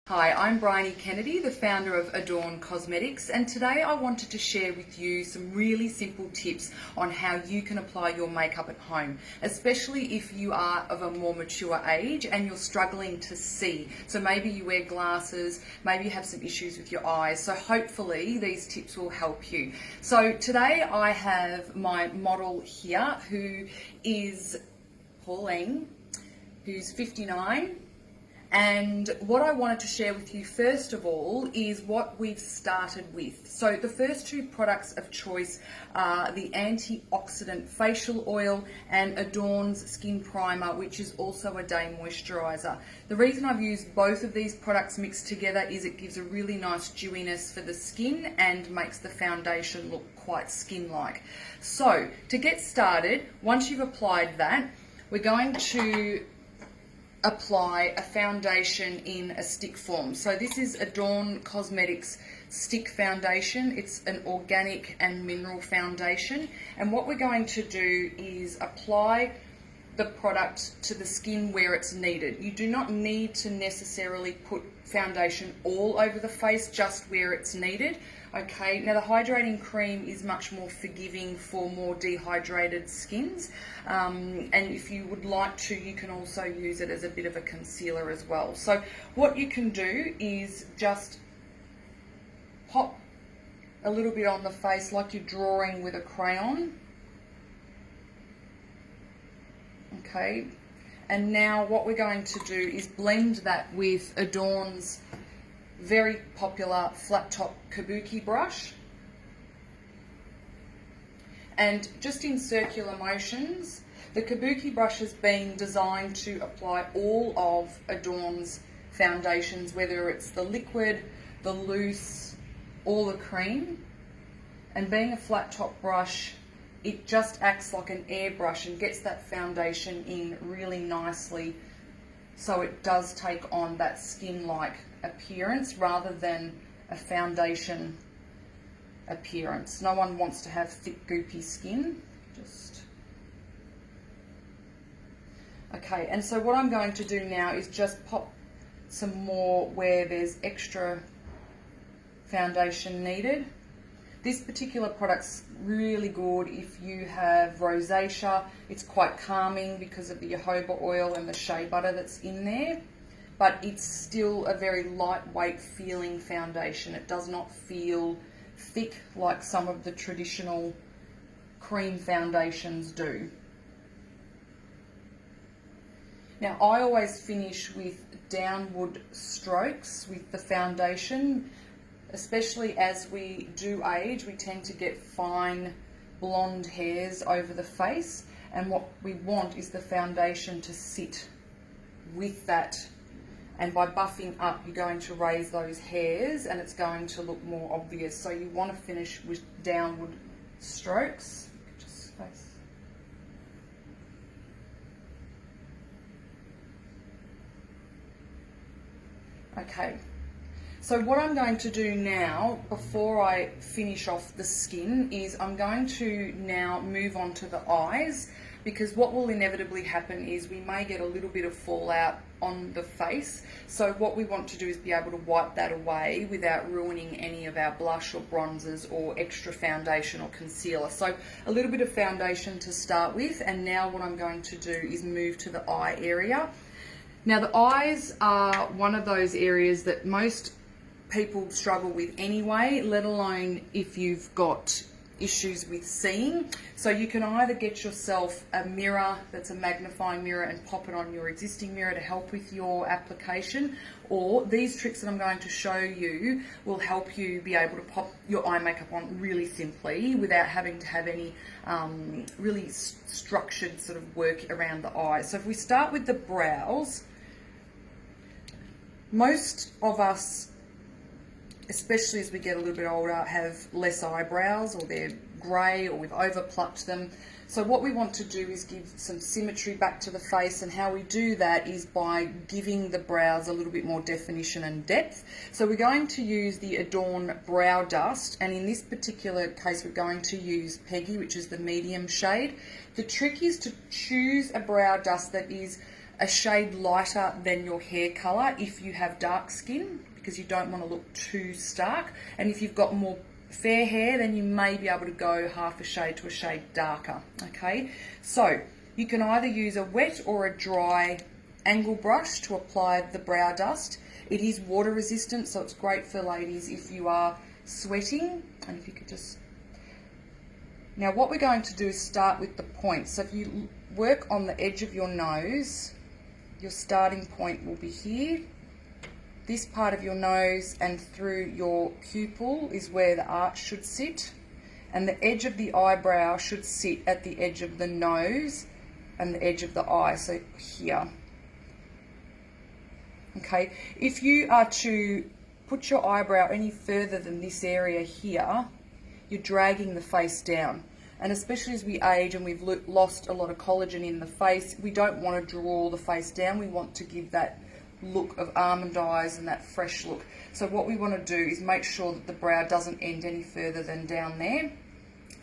Hi, I'm Bryony Kennedy, the founder of Adorn Cosmetics, and today I wanted to share with you some really simple tips on how you can apply your makeup at home, especially if you are of a more mature age and you're struggling to see. So maybe you wear glasses, maybe you have some issues with your eyes, so hopefully these tips will help you. So today I have my model here who is Pauline, who's 59. And what I wanted to share with you first of all is what we've started with. So the first two products of choice are the antioxidant facial oil and Adorn's skin primer, which is also a day moisturiser. The reason I've used both of these products mixed together is it gives a really nice dewiness for the skin and makes the foundation look quite skin-like. So to get started, once you've applied that, we're going to apply a foundation in a stick form. So this is Adorn Cosmetics stick foundation. It's an organic and mineral foundation, and what we're going to do is apply the product to the skin where it's needed. You do not need to necessarily put foundation all over the face, just where it's needed. Okay, now the hydrating cream is much more forgiving for more dehydrated skins, and if you would like to, you can also use it as a bit of a concealer as well. So what you can do is just pop a little bit on the face like you're drawing with a crayon. Okay, and now what we're going to do is blend that with Adorn's very popular flat top Kabuki brush, and just in circular motions. The Kabuki brush has been designed to apply all of Adorn's foundations, whether it's the liquid, the loose, or the cream. And being a flat top brush, it just acts like an airbrush and gets that foundation in really nicely, so it does take on that skin-like appearance rather than a foundation appearance. No one wants to have thick, goopy skin. Okay, and so what I'm going to do now is just pop some more where there's extra foundation needed. This particular product's really good if you have rosacea. It's quite calming because of the jojoba oil and the shea butter that's in there, but it's still a very lightweight feeling foundation. It does not feel thick like some of the traditional cream foundations do. Now I always finish with downward strokes with the foundation. Especially as we do age, we tend to get fine blonde hairs over the face, and what we want is the foundation to sit with that, and by buffing up you're going to raise those hairs and it's going to look more obvious. So you want to finish with downward strokes. Just face. Okay. So what I'm going to do now, before I finish off the skin, is I'm going to now move on to the eyes, because what will inevitably happen is we may get a little bit of fallout on the face. So what we want to do is be able to wipe that away without ruining any of our blush or bronzers or extra foundation or concealer. So a little bit of foundation to start with, and now what I'm going to do is move to the eye area. Now the eyes are one of those areas that most people struggle with anyway, let alone if you've got issues with seeing. So you can either get yourself a mirror that's a magnifying mirror and pop it on your existing mirror to help with your application, or these tricks that I'm going to show you will help you be able to pop your eye makeup on really simply without having to have any really structured sort of work around the eyes. So if we start with the brows, most of us, especially as we get a little bit older, have less eyebrows, or they're grey, or we've over plucked them. So what we want to do is give some symmetry back to the face, and how we do that is by giving the brows a little bit more definition and depth. So we're going to use the Adorn Brow Dust, and in this particular case we're going to use Peggy, which is the medium shade. The trick is to choose a brow dust that is a shade lighter than your hair colour if you have dark skin, because you don't want to look too stark. And if you've got more fair hair, then you may be able to go half a shade to a shade darker. Okay, so you can either use a wet or a dry angle brush to apply the brow dust. It is water resistant, so it's great for ladies if you are sweating. And if you could just... Now what we're going to do is start with the point. So if you work on the edge of your nose, your starting point will be here. This part of your nose and through your pupil is where the arch should sit. And the edge of the eyebrow should sit at the edge of the nose and the edge of the eye, so here. Okay, if you are to put your eyebrow any further than this area here, you're dragging the face down. And especially as we age and we've lost a lot of collagen in the face, we don't want to draw the face down. We want to give that look of almond eyes and that fresh look. So what we want to do is make sure that the brow doesn't end any further than down there.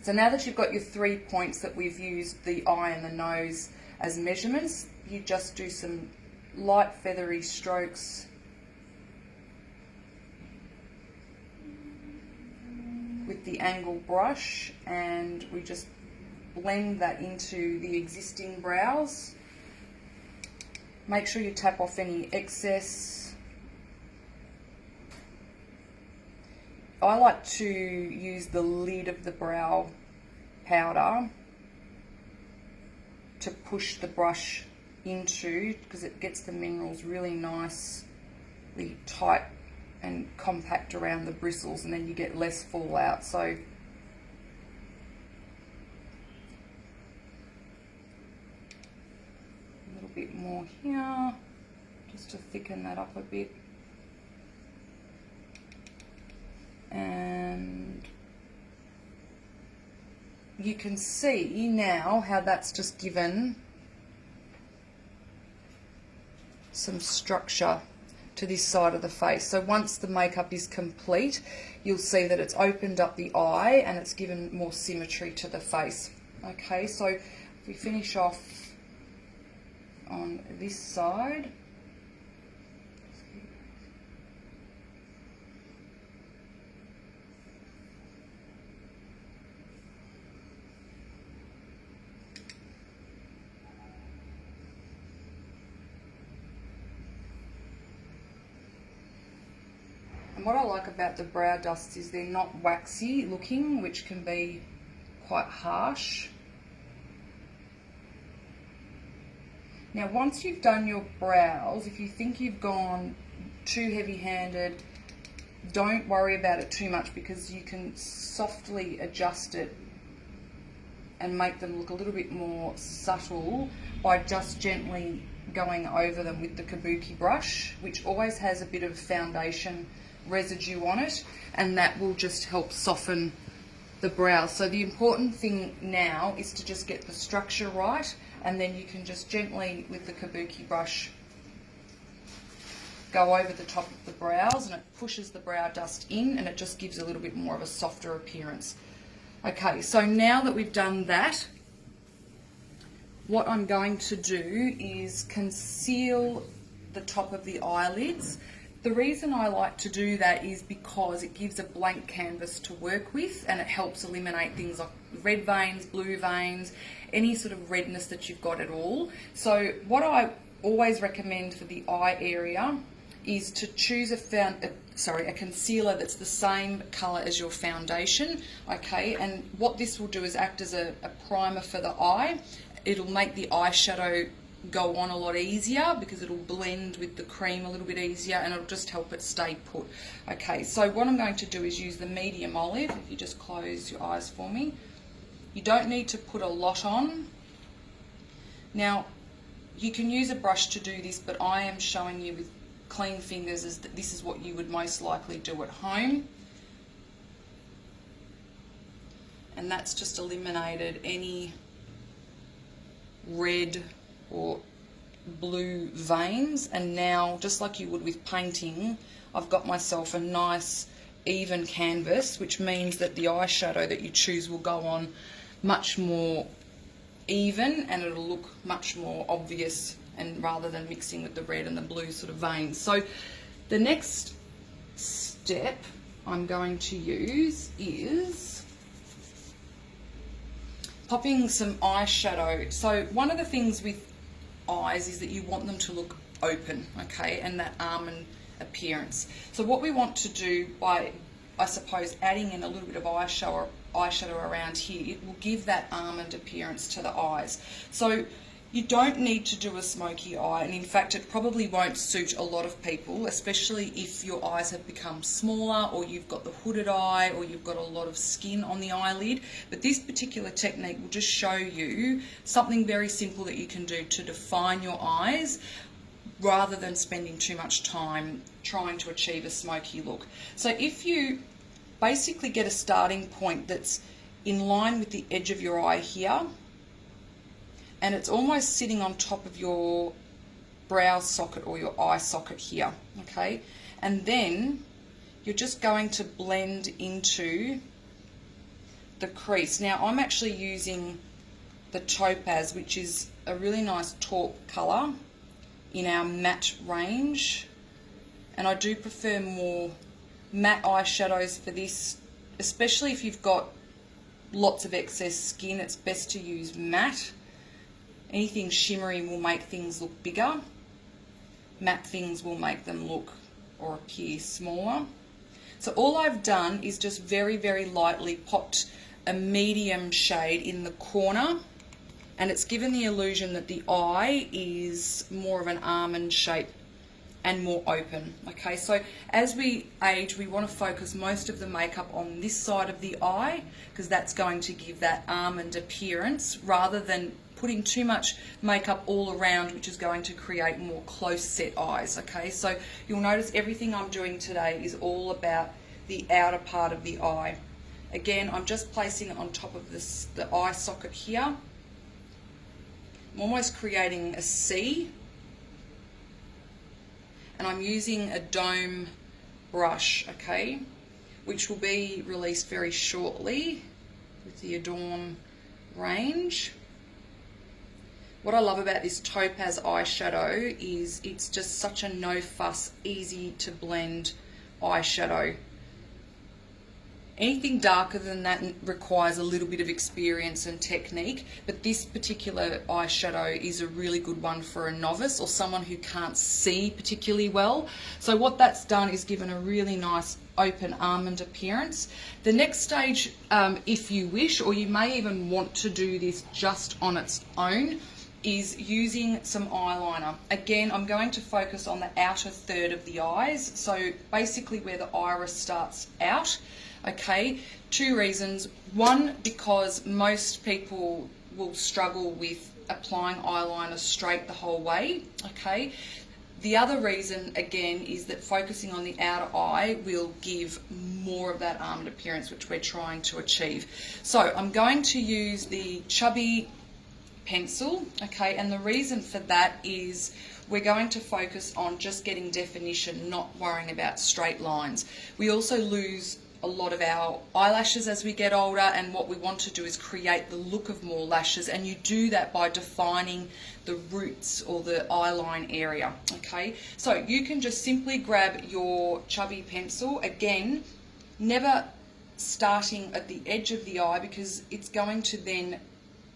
So now that you've got your 3 points that we've used the eye and the nose as measurements, you just do some light feathery strokes with the angle brush, and we just blend that into the existing brows. Make sure you tap off any excess. I like to use the lid of the brow powder to push the brush into, because it gets the minerals really nicely tight and compact around the bristles, and then you get less fallout. So a little bit more here just to thicken that up a bit. And you can see now how that's just given some structure to this side of the face. So once the makeup is complete, you'll see that it's opened up the eye and it's given more symmetry to the face. Okay, so if we finish off on this side, and what I like about the brow dusts is they're not waxy looking, which can be quite harsh. Now once you've done your brows, if you think you've gone too heavy-handed, don't worry about it too much, because you can softly adjust it and make them look a little bit more subtle by just gently going over them with the Kabuki brush, which always has a bit of foundation residue on it, and that will just help soften the brows. So the important thing now is to just get the structure right, and then you can just gently with the Kabuki brush go over the top of the brows, and it pushes the brow dust in, and it just gives a little bit more of a softer appearance. Okay, so now that we've done that, what I'm going to do is conceal the top of the eyelids. The reason I like to do that is because it gives a blank canvas to work with, and it helps eliminate things like red veins, blue veins, any sort of redness that you've got at all. So what I always recommend for the eye area is to choose a concealer that's the same colour as your foundation, okay? And what this will do is act as a primer for the eye. It'll make the eyeshadow go on a lot easier because it'll blend with the cream a little bit easier, and it'll just help it stay put. Okay, so what I'm going to do is use the medium olive. If you just close your eyes for me. You don't need to put a lot on. Now, you can use a brush to do this, but I am showing you with clean fingers as that this is what you would most likely do at home. And that's just eliminated any red or blue veins, and now, just like you would with painting, I've got myself a nice even canvas, which means that the eyeshadow that you choose will go on much more even, and it'll look much more obvious and rather than mixing with the red and the blue sort of veins. So the next step I'm going to use is popping some eyeshadow. So one of the things with eyes is that you want them to look open, okay, and that almond appearance. So what we want to do by, I suppose, adding in a little bit of eyeshadow around here, it will give that almond appearance to the eyes. So you don't need to do a smoky eye, and in fact it probably won't suit a lot of people, especially if your eyes have become smaller, or you've got the hooded eye, or you've got a lot of skin on the eyelid. But this particular technique will just show you something very simple that you can do to define your eyes, rather than spending too much time trying to achieve a smoky look. So if you basically get a starting point that's in line with the edge of your eye here, and it's almost sitting on top of your brow socket or your eye socket here, okay? And then you're just going to blend into the crease. Now I'm actually using the Topaz, which is a really nice taupe colour in our matte range, and I do prefer more matte eyeshadows for this, especially if you've got lots of excess skin. It's best to use matte. Anything shimmery will make things look bigger. Matte things will make them look or appear smaller. So all I've done is just very, very lightly popped a medium shade in the corner, and it's given the illusion that the eye is more of an almond shape and more open. Okay, so as we age, we want to focus most of the makeup on this side of the eye, because that's going to give that almond appearance, rather than putting too much makeup all around, which is going to create more close set eyes. Okay, so you'll notice everything I'm doing today is all about the outer part of the eye. Again, I'm just placing it on top of this, the eye socket here. I'm almost creating a C, and I'm using a dome brush, okay, which will be released very shortly with the Adorn range. What I love about this Topaz eyeshadow is it's just such a no fuss, easy to blend eyeshadow. Anything darker than that requires a little bit of experience and technique, but this particular eyeshadow is a really good one for a novice or someone who can't see particularly well. So what that's done is given a really nice open almond appearance. The next stage, if you wish, or you may even want to do this just on its own, is using some eyeliner. Again, I'm going to focus on the outer third of the eyes, so basically where the iris starts out. Okay, two reasons. One, because most people will struggle with applying eyeliner straight the whole way. Okay. The other reason, again, is that focusing on the outer eye will give more of that almond appearance, which we're trying to achieve. So I'm going to use the Chubby pencil, okay, and the reason for that is we're going to focus on just getting definition, not worrying about straight lines. We also lose a lot of our eyelashes as we get older, and what we want to do is create the look of more lashes, and you do that by defining the roots or the eyeline area. Okay, so you can just simply grab your Chubby pencil, again never starting at the edge of the eye, because it's going to then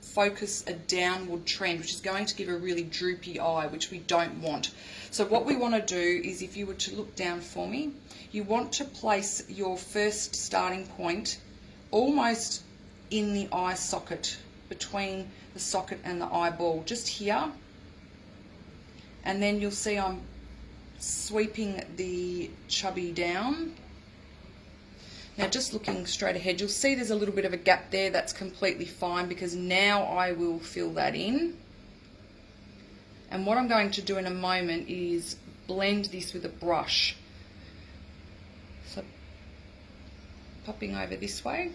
focus a downward trend, which is going to give a really droopy eye, which we don't want. So what we want to do is, if you were to look down for me, you want to place your first starting point almost in the eye socket, between the socket and the eyeball, just here. And then you'll see I'm sweeping the Chubby down. Now just looking straight ahead, you'll see there's a little bit of a gap there. That's completely fine, because now I will fill that in. And what I'm going to do in a moment is blend this with a brush. So popping over this way.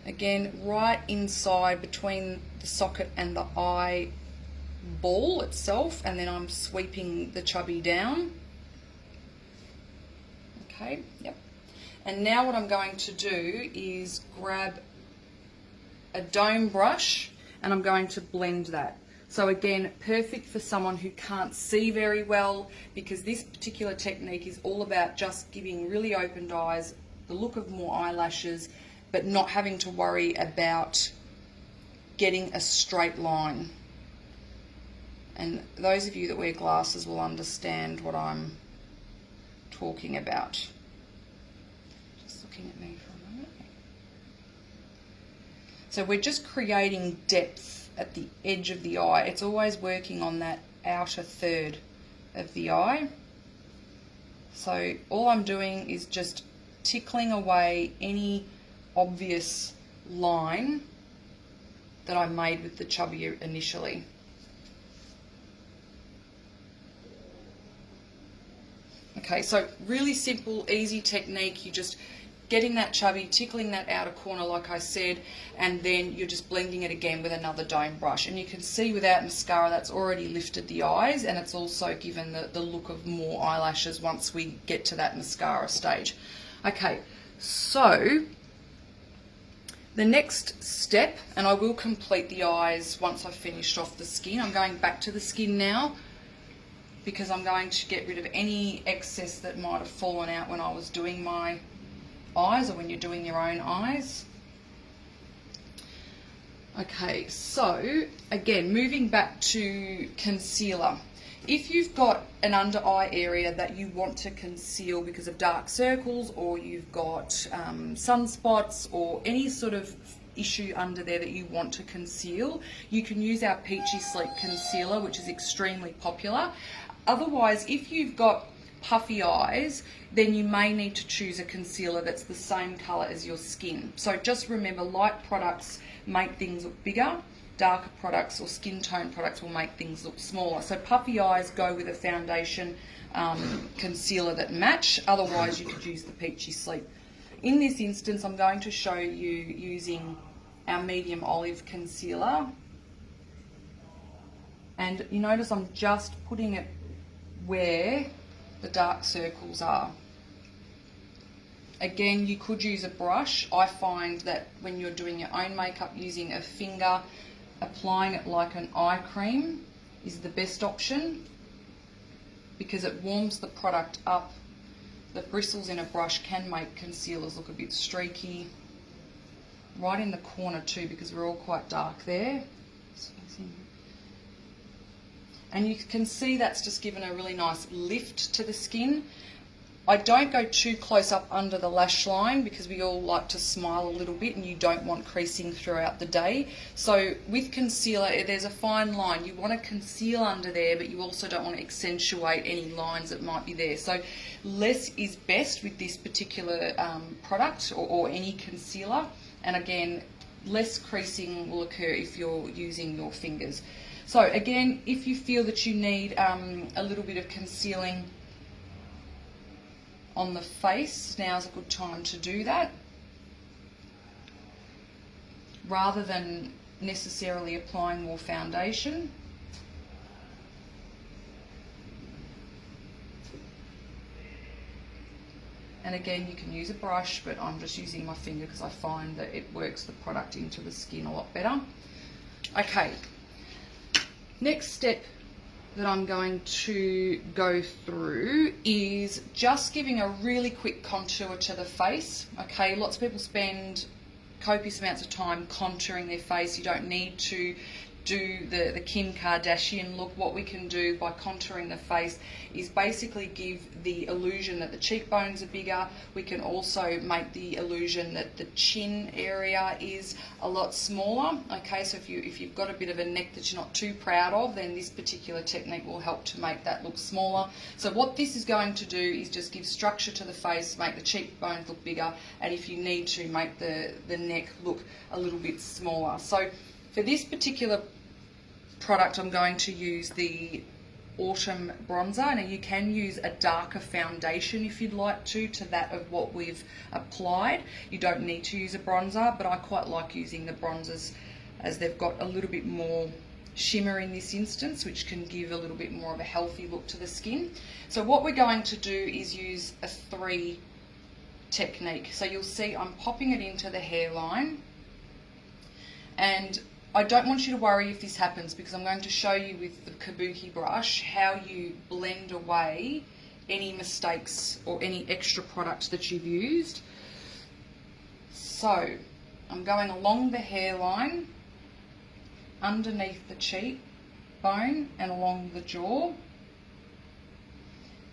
Again, right inside between the socket and the eyeball itself, and then I'm sweeping the Chubby down. Okay, yep. And now what I'm going to do is grab a dome brush, and I'm going to blend that. So again, perfect for someone who can't see very well, because this particular technique is all about just giving really opened eyes, the look of more eyelashes, but not having to worry about getting a straight line. And those of you that wear glasses will understand what I'm talking about. Just looking at me for a moment. So we're just creating depth at the edge of the eye. It's always working on that outer third of the eye. So all I'm doing is just tickling away any obvious line that I made with the chubby initially. Okay, so really simple, easy technique. You just getting that chubby, tickling that outer corner like I said, and then you're just blending it again with another dome brush. And you can see without mascara that's already lifted the eyes, and it's also given the look of more eyelashes once we get to that mascara stage. Okay, so the next step, and I will complete the eyes once I've finished off the skin. I'm going back to the skin now, because I'm going to get rid of any excess that might have fallen out when I was doing my eyes, or when you're doing your own eyes. Okay, so again, moving back to concealer. If you've got an under eye area that you want to conceal because of dark circles, or you've got sunspots, or any sort of issue under there that you want to conceal, you can use our Peachy Sleep concealer, which is extremely popular. Otherwise, if you've got puffy eyes, then you may need to choose a concealer that's the same colour as your skin. So just remember, light products make things look bigger, darker products or skin tone products will make things look smaller. So puffy eyes, go with a foundation concealer that match. Otherwise, you could use the Peachy Sleep. In this instance, I'm going to show you using our medium olive concealer. And you notice I'm just putting it where the dark circles are. Again, you could use a brush. I find that when you're doing your own makeup, using a finger, applying it like an eye cream is the best option, because it warms the product up. The bristles in a brush can make concealers look a bit streaky. Right in the corner too, because we're all quite dark there. And you can see that's just given a really nice lift to the skin. I don't go too close up under the lash line, because we all like to smile a little bit and you don't want creasing throughout the day. So with concealer, there's a fine line. You want to conceal under there, but you also don't want to accentuate any lines that might be there. So less is best with this particular product, or any concealer. And again, less creasing will occur if you're using your fingers. So again, if you feel that you need a little bit of concealing on the face, now's a good time to do that, rather than necessarily applying more foundation. And again, you can use a brush, but I'm just using my finger because I find that it works the product into the skin a lot better. Okay, next step that I'm going to go through is just giving a really quick contour to the face. Okay, lots of people spend copious amounts of time contouring their face. You don't need to do the Kim Kardashian look. What we can do by contouring the face is basically give the illusion that the cheekbones are bigger. We can also make the illusion that the chin area is a lot smaller. Okay, so if you've got a bit of a neck that you're not too proud of, then this particular technique will help to make that look smaller. So what this is going to do is just give structure to the face, make the cheekbones look bigger, and if you need to, make the neck look a little bit smaller. So for this particular product, I'm going to use the Autumn Bronzer. Now you can use a darker foundation if you'd like to that of what we've applied. You don't need to use a bronzer, but I quite like using the bronzers as they've got a little bit more shimmer in this instance, which can give a little bit more of a healthy look to the skin. So what we're going to do is use a 3 technique. So you'll see I'm popping it into the hairline, and I don't want you to worry if this happens, because I'm going to show you with the Kabuki brush how you blend away any mistakes or any extra product that you've used. So I'm going along the hairline, underneath the cheekbone and along the jaw.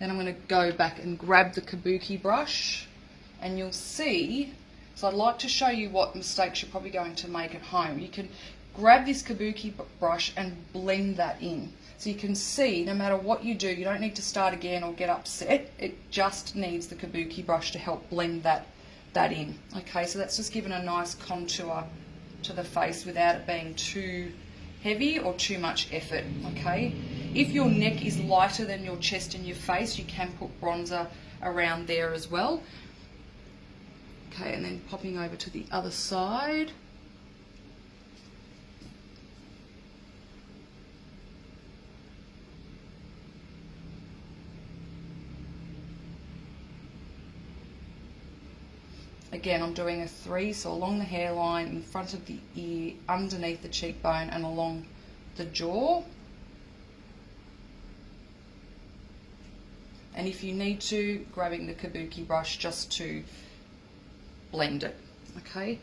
Then I'm going to go back and grab the Kabuki brush, and you'll see, so I'd like to show you what mistakes you're probably going to make at home. You can grab this Kabuki brush and blend that in. So you can see, no matter what you do, you don't need to start again or get upset. It just needs the Kabuki brush to help blend that in. Okay, so that's just given a nice contour to the face without it being too heavy or too much effort. Okay, if your neck is lighter than your chest and your face, you can put bronzer around there as well. Okay, and then popping over to the other side. Again, I'm doing a 3, so along the hairline, in front of the ear, underneath the cheekbone and along the jaw. And if you need to, grabbing the Kabuki brush just to blend it. Okay,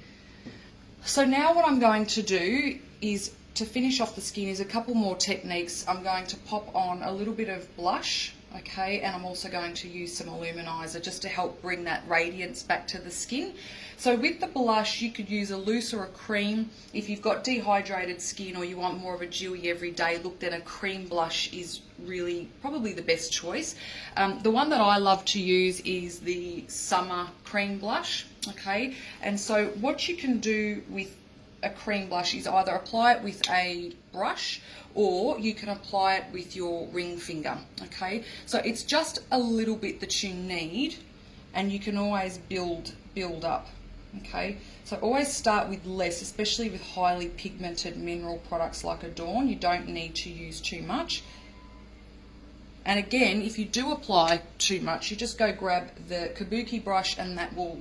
so now what I'm going to do is, to finish off the skin, is a couple more techniques. I'm going to pop on a little bit of blush, okay, and I'm also going to use some Illuminizer just to help bring that radiance back to the skin. So with the blush, you could use a loose or a cream. If you've got dehydrated skin or you want more of a dewy everyday look, then a cream blush is really probably the best choice. The one that I love to use is the Summer Cream Blush, okay, and so what you can do with a cream blush is either apply it with a brush or you can apply it with your ring finger. Okay, so it's just a little bit that you need, and you can always build up. Okay, so always start with less, especially with highly pigmented mineral products like Adorn. You don't need to use too much. And again, if you do apply too much, you just go grab the Kabuki brush, and that will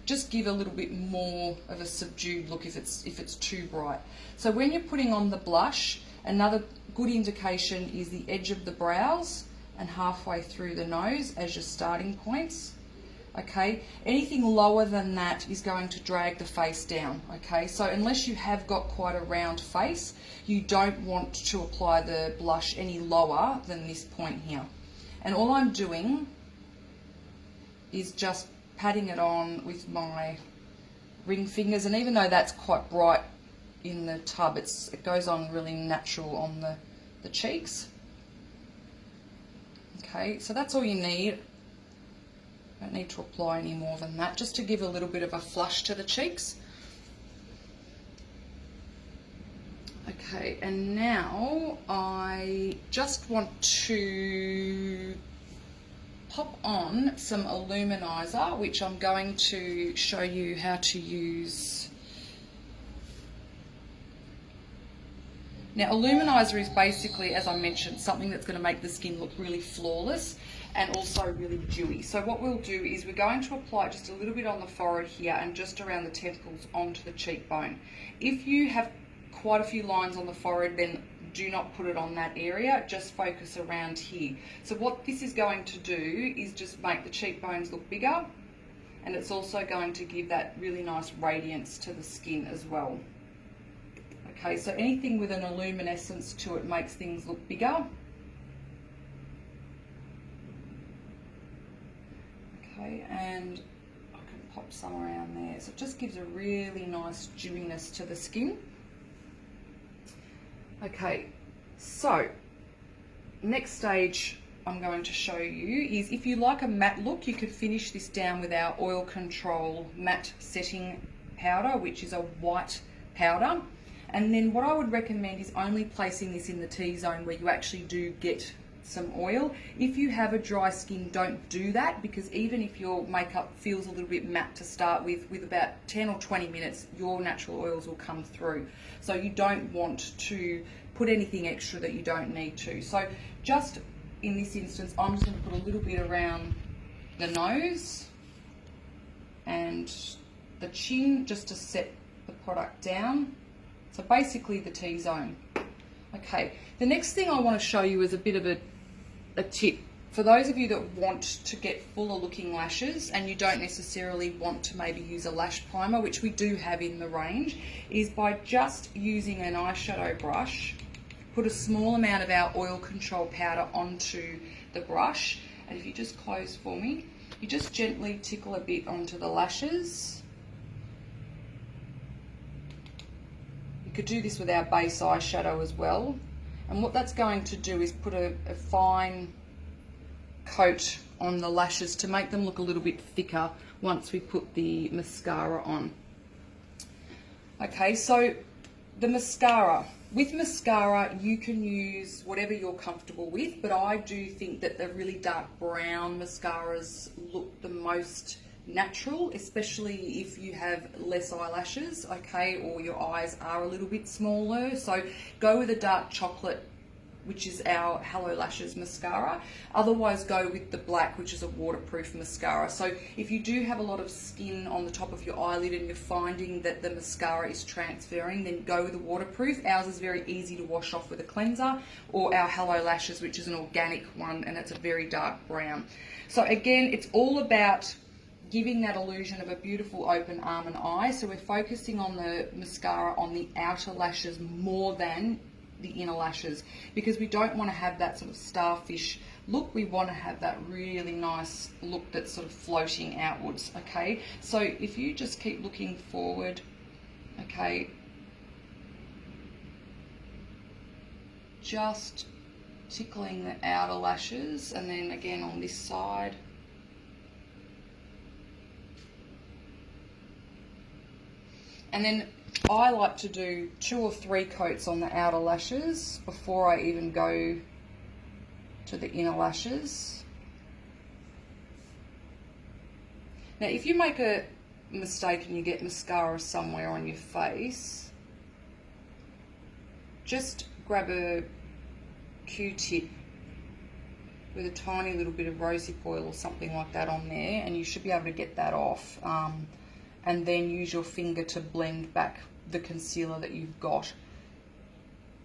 just give a little bit more of a subdued look if it's too bright. So when you're putting on the blush, another good indication is the edge of the brows and halfway through the nose as your starting points. Okay, anything lower than that is going to drag the face down. Okay, so unless you have got quite a round face, you don't want to apply the blush any lower than this point here. And all I'm doing is just patting it on with my ring fingers, and even though that's quite bright in the tub, it goes on really natural on the cheeks. Okay, so that's all you need. Don't need to apply any more than that, just to give a little bit of a flush to the cheeks. Okay, and now I just want to pop on some Illuminizer, which I'm going to show you how to use. Now, Illuminizer is basically, as I mentioned, something that's going to make the skin look really flawless and also really dewy. So what we'll do is we're going to apply just a little bit on the forehead here and just around the temples onto the cheekbone. If you have quite a few lines on the forehead, then do not put it on that area, just focus around here. So what this is going to do is just make the cheekbones look bigger, and it's also going to give that really nice radiance to the skin as well. Okay, so anything with an illuminescence to it makes things look bigger. Okay, and I can pop some around there. So it just gives a really nice dewiness to the skin. Okay, so next stage I'm going to show you is, if you like a matte look, you could finish this down with our Oil Control Matte Setting Powder, which is a white powder. And then what I would recommend is only placing this in the T-zone where you actually do get some oil. If you have a dry skin, don't do that, because even if your makeup feels a little bit matte to start with about 10 or 20 minutes, your natural oils will come through. So you don't want to put anything extra that you don't need to. So just in this instance, I'm just going to put a little bit around the nose and the chin just to set the product down. So basically the T-zone. Okay, the next thing I want to show you is a bit of a tip. For those of you that want to get fuller looking lashes and you don't necessarily want to maybe use a lash primer, which we do have in the range, is by just using an eyeshadow brush, put a small amount of our oil control powder onto the brush, and if you just close for me, you just gently tickle a bit onto the lashes. You could do this with our base eyeshadow as well, and what that's going to do is put a fine coat on the lashes to make them look a little bit thicker once we put the mascara on. Okay, so the mascara. With mascara, you can use whatever you're comfortable with, but I do think that the really dark brown mascaras look the most natural, especially if you have less eyelashes, okay, or your eyes are a little bit smaller. So go with a dark chocolate, which is our Hello Lashes mascara. Otherwise go with the black, which is a waterproof mascara. So if you do have a lot of skin on the top of your eyelid and you're finding that the mascara is transferring, then go with the waterproof. Ours is very easy to wash off with a cleanser, or our Hello Lashes, which is an organic one, and it's a very dark brown. So again, it's all about giving that illusion of a beautiful open arm and eye. So we're focusing on the mascara on the outer lashes more than the inner lashes, because we don't want to have that sort of starfish look. We want to have that really nice look that's sort of floating outwards. Okay, so if you just keep looking forward, okay, just tickling the outer lashes, and then again on this side. And then I like to do 2 or 3 coats on the outer lashes before I even go to the inner lashes. Now, if you make a mistake and you get mascara somewhere on your face, just grab a Q-tip with a tiny little bit of rosehip oil or something like that on there, and you should be able to get that off. And then use your finger to blend back the concealer that you've got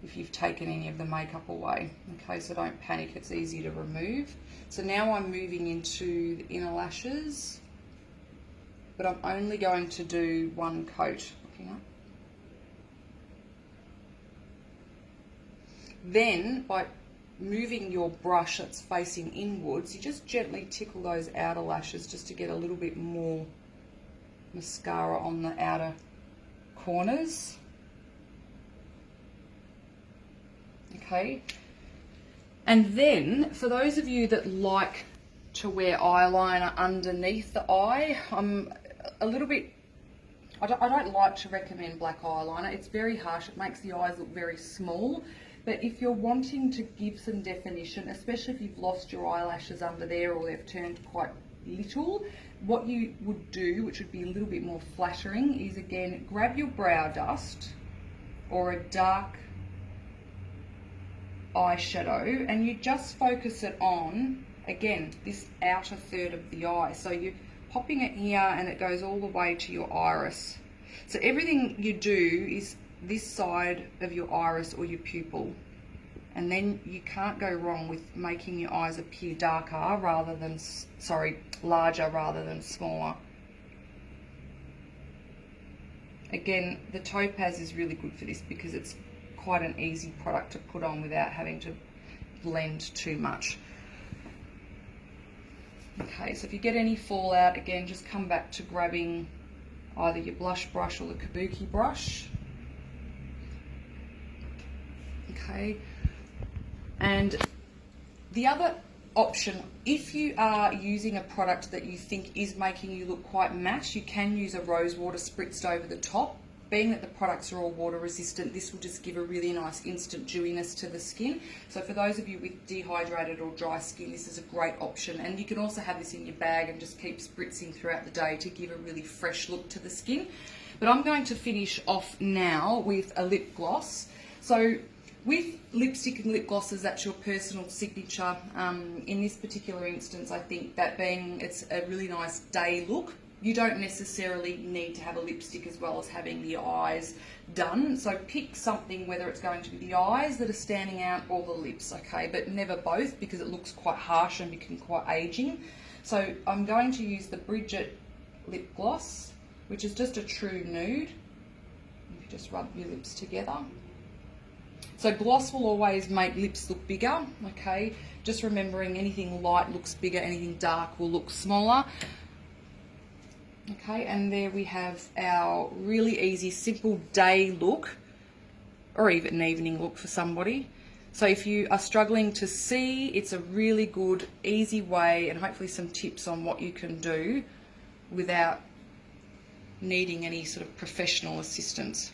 if you've taken any of the makeup away. Okay, so don't panic, it's easy to remove. So now I'm moving into the inner lashes, but I'm only going to do 1 coat. Looking up. Then by moving your brush that's facing inwards, you just gently tickle those outer lashes just to get a little bit more mascara on the outer corners. Okay, and then for those of you that like to wear eyeliner underneath the eye, I'm a little bit, I don't like to recommend black eyeliner. It's very harsh, it makes the eyes look very small. But if you're wanting to give some definition, especially if you've lost your eyelashes under there or they've turned quite little, what you would do, which would be a little bit more flattering, is again grab your brow dust or a dark eyeshadow and you just focus it on, again, this outer third of the eye. So you're popping it here and it goes all the way to your iris. So everything you do is this side of your iris or your pupil. And then you can't go wrong with making your eyes appear darker rather than, larger rather than smaller. Again, the Topaz is really good for this because it's quite an easy product to put on without having to blend too much. Okay, so if you get any fallout, again, just come back to grabbing either your blush brush or the Kabuki brush. Okay. And the other option, if you are using a product that you think is making you look quite matte, you can use a rose water spritzed over the top. Being that the products are all water resistant, this will just give a really nice instant dewiness to the skin. So for those of you with dehydrated or dry skin, this is a great option. And you can also have this in your bag and just keep spritzing throughout the day to give a really fresh look to the skin. But I'm going to finish off now with a lip gloss. So with lipstick and lip glosses, that's your personal signature. In this particular instance, I think that being it's a really nice day look, you don't necessarily need to have a lipstick as well as having the eyes done. So pick something, whether it's going to be the eyes that are standing out or the lips, okay? But never both, because it looks quite harsh and become quite aging. So I'm going to use the Bridgite lip gloss, which is just a true nude. You just rub your lips together. So gloss will always make lips look bigger, okay? Just remembering anything light looks bigger, anything dark will look smaller. Okay, and there we have our really easy, simple day look, or even an evening look for somebody. So if you are struggling to see, it's a really good, easy way, and hopefully some tips on what you can do without needing any sort of professional assistance.